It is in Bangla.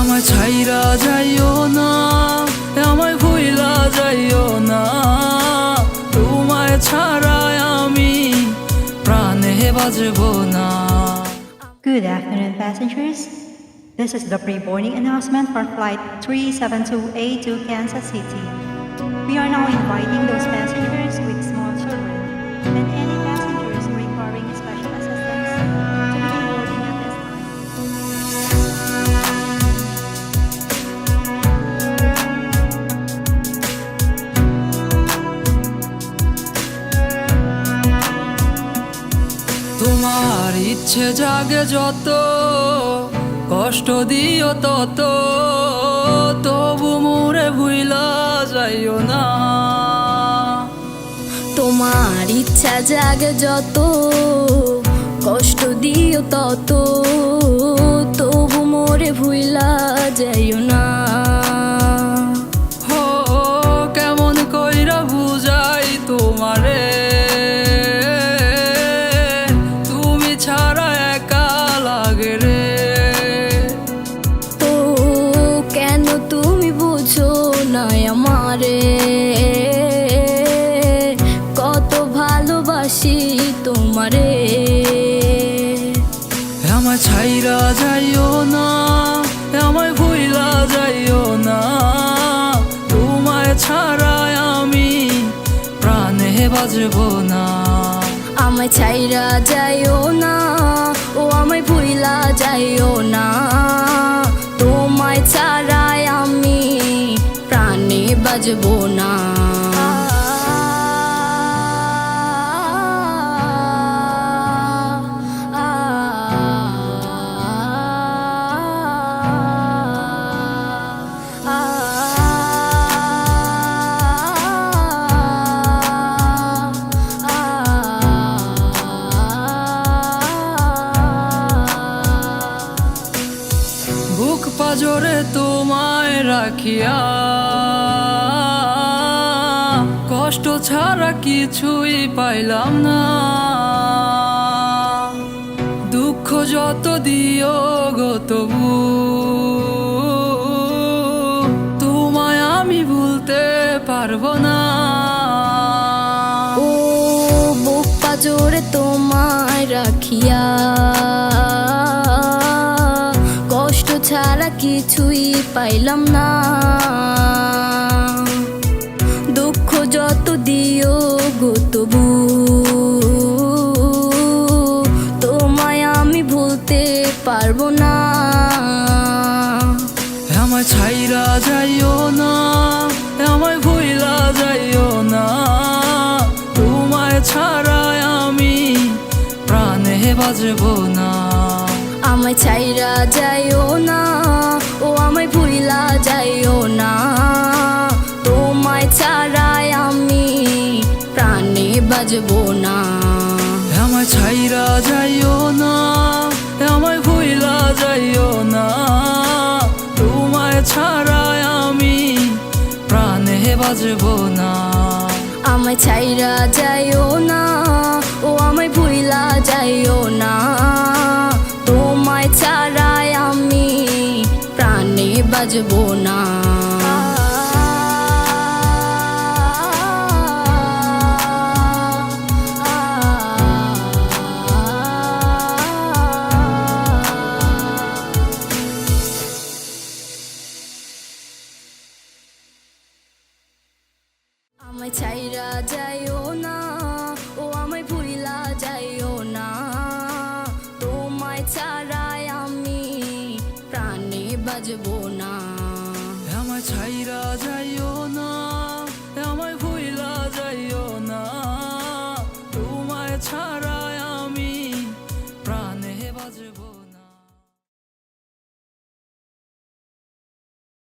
আমায় ছাইরা যাইও না, আমায় ভুইলা যাইও না, তোমায় ছাড়ায় আমি প্রাণে বাজবো না। Good afternoon, passengers. This is the pre-boarding announcement for Flight 372A to Kansas City. We are now inviting those passengers with small children and any passengers requiring special assistance to begin boarding at this time. তোমার ইচ্ছে জাগে যত, কষ্ট দিও তত, তবু মোরে ভুইলা যাইও না। তোমার ইচ্ছা জাগে যত, কষ্ট দিও তত, তবু মোরে ভুইলা যাইও না। হো কেমন কইরা বুঝাই তোমারে, তুমি ছাড়া একা লাগে রে। তো কেন তুমি বুঝো না আমারে, কত ভালোবাসি তোমারে। আমায় ছাইরা যাইও না, আমায় ভুইলা যাইও না, তোমায় ছাড়ায় আমি প্রাণে বাজবো না। আমায় ছাইরা যাইও না, ও আমায় ভুইলা যাইও না, তোমায় ছাড়াই আমি প্রাণে বাজবো না। বুক পাজরে তোমায় রাখিয়া, কষ্ট ছাড়া কিছুই পাইলাম না। দুঃখ যত দিও গো তবু তোমায় আমি ভুলতে পারবো না। ও বুক পাজরে তোমায় রাখিয়া, কষ্ট ছাড়া কিছুই পাইলাম না। দুঃখ যত দিও গো তবু তোমায় আমি ভুলতে পারবো না। আমায় ছাইরা যাইও না, আমায় ভুইলা যাইও না, তোমায় ছাড়ায় আমি প্রাণে বাজবো না। আমায় ছাইরা যাইও না, ও আমায় ভুইলা যাইও না, তোমায় ছাড়াই আমি প্রাণে বাজবো না। আমায় ছাইরা যাইও না, আমায় ভুইলা যাইও না, তোমায় ছাড়ায় আমি প্রাণে বাজবো না। আমায় ছাইরা যাইও না, ও আমায় ভুইলা যাইও না, তোমায় ছাড়াই আমি প্রাণে বাজবো না। আমায় ছাইরা যাইও না, ও আমায় ভুইলা যাইও না, তোমায় ছাড়াই আমি প্রাণে বাজবো না। আমায় ছাইরা যাইও না, আমায় ভুইলা যাইও না, তোমায় ছাড়া